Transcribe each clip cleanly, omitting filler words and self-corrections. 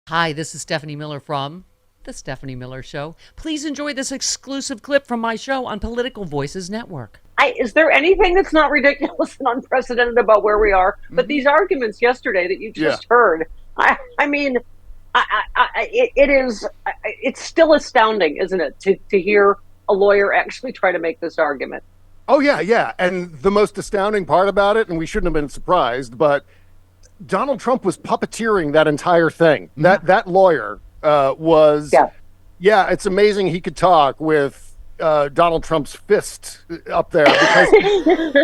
Hi, this is Stephanie Miller from The Stephanie Miller Show. Please enjoy this exclusive clip from my show on Political Voices Network. Is there anything that's not ridiculous and unprecedented about where we are? But these arguments yesterday that you just heard, I mean, it's still astounding, isn't it, to hear a lawyer actually try to make this argument? Oh, yeah, yeah. And the most astounding part about it, and we shouldn't have been surprised, but Donald Trump was puppeteering that entire thing. That lawyer was, it's amazing he could talk with Donald Trump's fist up there. Because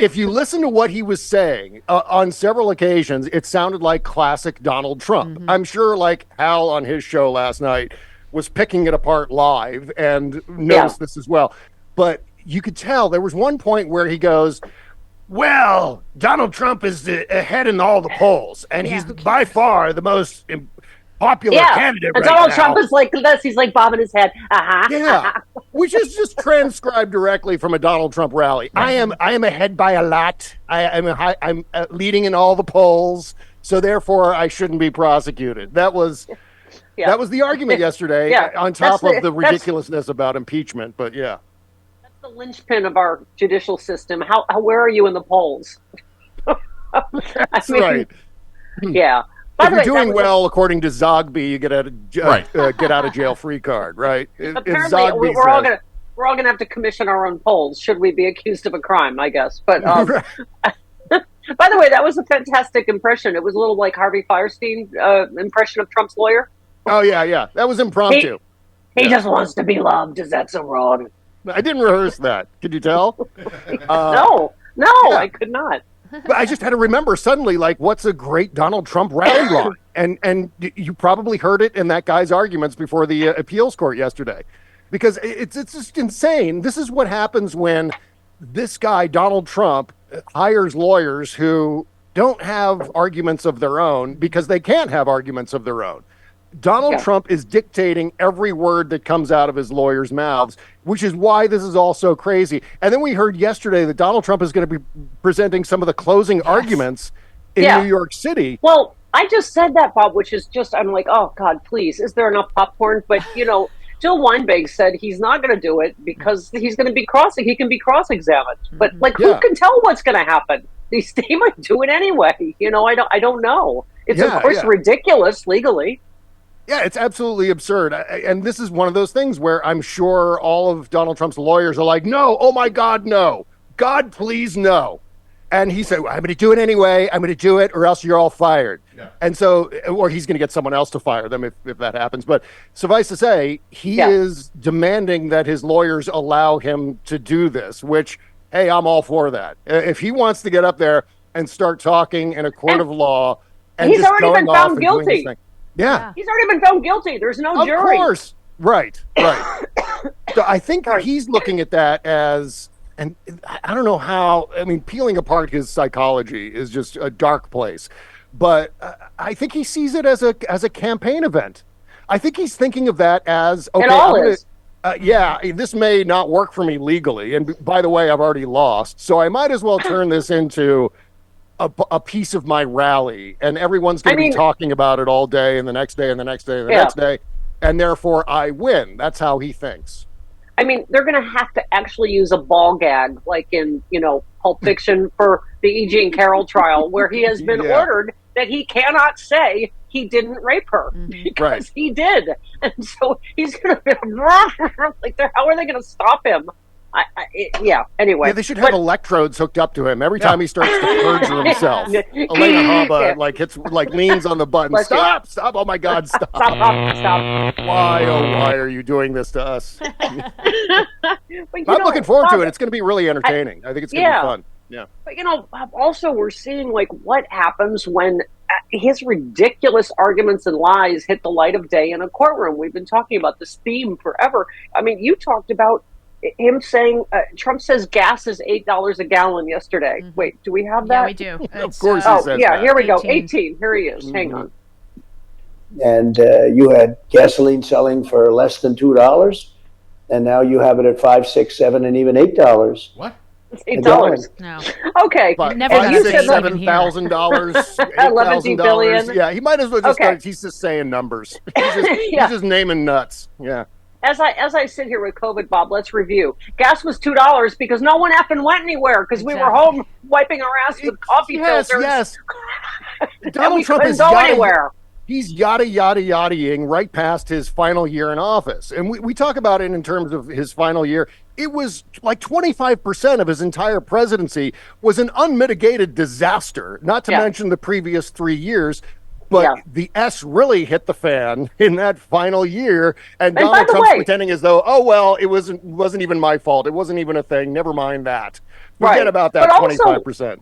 if you listen to what he was saying on several occasions, it sounded like classic Donald Trump. I'm sure like Hal on his show last night was picking it apart live and noticed this as well. But you could tell there was one point where he goes, well, Donald Trump is ahead in all the polls, and he's by far the most popular candidate right Donald now. Trump is like this. He's like bobbing his head. Yeah, which is just transcribed directly from a Donald Trump rally. I am ahead by a lot. I'm leading in all the polls, so therefore I shouldn't be prosecuted. That was the argument yesterday, on top of the ridiculousness about impeachment. But the linchpin of our judicial system. Where are you in the polls? That's right. Yeah. If you're doing well, according to Zogby, you get out of jail free card, right? Apparently, we're all gonna have to commission our own polls should we be accused of a crime, I guess. But by the way, that was a fantastic impression. It was a little like Harvey Firestein impression of Trump's lawyer. Oh yeah, that was impromptu. He just wants to be loved. Is that so wrong? I didn't rehearse that. Could you tell? No, I could not. But I just had to remember suddenly, like, what's a great Donald Trump rally line? And you probably heard it in that guy's arguments before the appeals court yesterday, because it's just insane. This is what happens when this guy, Donald Trump, hires lawyers who don't have arguments of their own because they can't have arguments of their own. Donald Trump is dictating every word that comes out of his lawyers' mouths, which is why this is all so crazy. And then we heard yesterday that Donald Trump is going to be presenting some of the closing arguments in New York City. Well, I just said that, Bob, which is just, I'm like, oh, God, please, is there enough popcorn? But, Jill Weinberg said he's not going to do it because he's going to be he can be cross-examined. But, who can tell what's going to happen? They might do it anyway. I don't know. It's, of course, ridiculous legally. Yeah, it's absolutely absurd. And this is one of those things where I'm sure all of Donald Trump's lawyers are like, no, oh my God, no. God, please, no. And he said, I'm going to do it anyway. I'm going to do it or else you're all fired. Yeah. And so, or he's going to get someone else to fire them if that happens. But suffice to say, he is demanding that his lawyers allow him to do this, which, hey, I'm all for that. If he wants to get up there and start talking in a court of law and he's just already going been found off guilty. Yeah. He's already been found guilty. There's no jury. Of course. Right. So I think he's looking at that as, and I don't know how, peeling apart his psychology is just a dark place. But I think he sees it as a campaign event. I think he's thinking of that as, okay, this may not work for me legally. And by the way, I've already lost. So I might as well turn this into a piece of my rally, and everyone's going to be talking about it all day and the next day and the next day and the next day, and therefore I win. That's how he thinks. They're going to have to actually use a ball gag, like in Pulp Fiction for the E. Jean Carroll trial, where he has been ordered that he cannot say he didn't rape her because he did, and so he's going to be like, how are they going to stop him? Anyway. Yeah, they should have electrodes hooked up to him every time he starts to perjure himself. Elena Haba leans on the button. Stop! Oh my God, stop. Stop. Why, oh why are you doing this to us? I'm looking forward to it. It's going to be really entertaining. I think it's going to be fun. Yeah. But also we're seeing what happens when his ridiculous arguments and lies hit the light of day in a courtroom. We've been talking about this theme forever. You talked about him saying Trump says gas is $8 a gallon yesterday. Wait, do we have that? Yeah, we do. Of course he says that. Here we go. 18. Here he is. Hang on. And you had gasoline selling for less than $2, and now you have it at $5, $6, $7, and even $8. What? It's $8. No. Okay. But never $5, gonna $6, say even here. $7,000, $11 billion. $8,000. Yeah, he might as well just Okay. he's just saying numbers. He's just naming nuts. Yeah. As I sit here with COVID, Bob, let's review. Gas was $2 because no one effing went anywhere because we were home wiping our ass with coffee filters. Yes. Donald Trump couldn't go anywhere. He's yada-ing right past his final year in office. And we talk about it in terms of his final year. It was like 25% of his entire presidency was an unmitigated disaster, not to mention the previous 3 years. But the S really hit the fan in that final year, and Donald Trump's pretending as though, oh well, it wasn't even my fault. It wasn't even a thing. Never mind that. Forget about that 25%.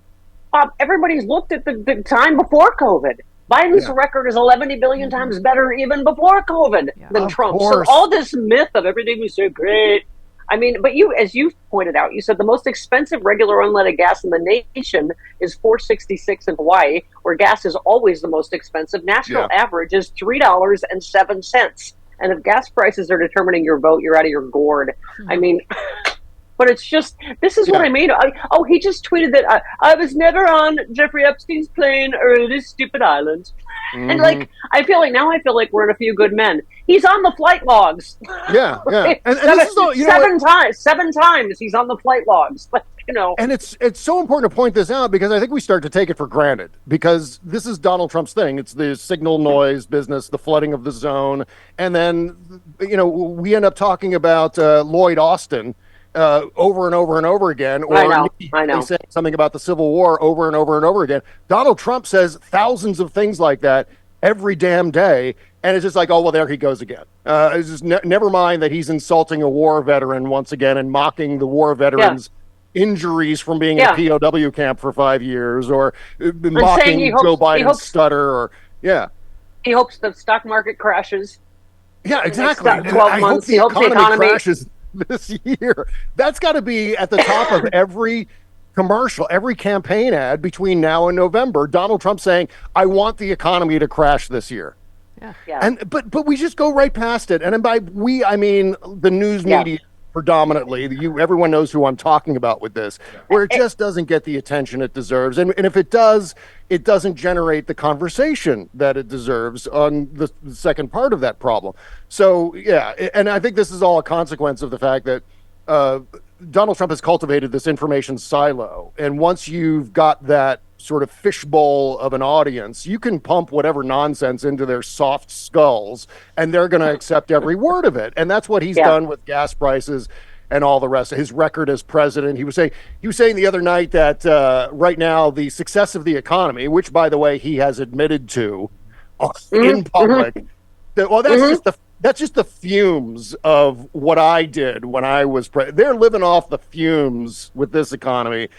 Everybody's looked at the time before COVID. Biden's record is 11 billion times better even before COVID than Trump's. So all this myth of everything was so great. I mean, but as you pointed out, you said the most expensive regular unleaded gas in the nation is $4.66 in Hawaii, where gas is always the most expensive. National average is $3.07. And if gas prices are determining your vote, you're out of your gourd. I mean, but it's just, this is what I mean. He just tweeted that I was never on Jeffrey Epstein's plane or this stupid island. Mm-hmm. And I feel like we're in A Few Good Men. He's on the flight logs. Yeah. And this is all, seven times he's on the flight logs. But, And it's so important to point this out because I think we start to take it for granted because this is Donald Trump's thing. It's the signal noise business, the flooding of the zone. And then, we end up talking about Lloyd Austin over and over and over again, or I know. saying something about the Civil War over and over and over again. Donald Trump says thousands of things like that every damn day, and it's just like, oh well, there he goes again. It's just never mind that he's insulting a war veteran once again and mocking the war veterans' injuries from being in a POW camp for 5 years, or mocking Joe Biden's stutter, or he hopes the stock market crashes. Yeah, exactly. 12 months. He hopes the economy crashes this year. That's got to be at the top of every commercial, every campaign ad between now and November. Donald Trump saying, "I want the economy to crash this year." Yeah. And but we just go right past it. And by we, I mean the news media predominantly. Everyone knows who I'm talking about with this, where it just doesn't get the attention it deserves. And if it does, it doesn't generate the conversation that it deserves on the second part of that problem. So, and I think this is all a consequence of the fact that Donald Trump has cultivated this information silo. And once you've got that sort of fishbowl of an audience, you can pump whatever nonsense into their soft skulls and they're going to accept every word of it. And that's what he's done with gas prices and all the rest of his record as president. He was saying the other night that right now the success of the economy, which by the way he has admitted to in public, that that's just the fumes of what I did when I was president. They're living off the fumes with this economy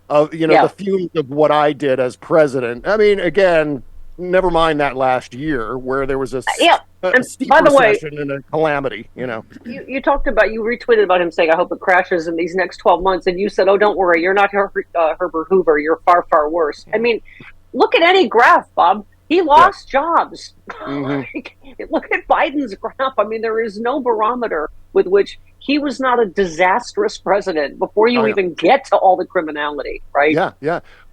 of the fumes of what I did as president. I mean, again, never mind that last year where there was a steep recession and a calamity. You talked about, you retweeted about him saying, "I hope it crashes in these next 12 months," and you said, "Oh, don't worry, you're not Herbert Hoover. You're far, far worse." I mean, look at any graph, Bob. He lost jobs. Look at Biden's graph. I mean, there is no barometer with which he was not a disastrous president before you even get to all the criminality, right? Yeah.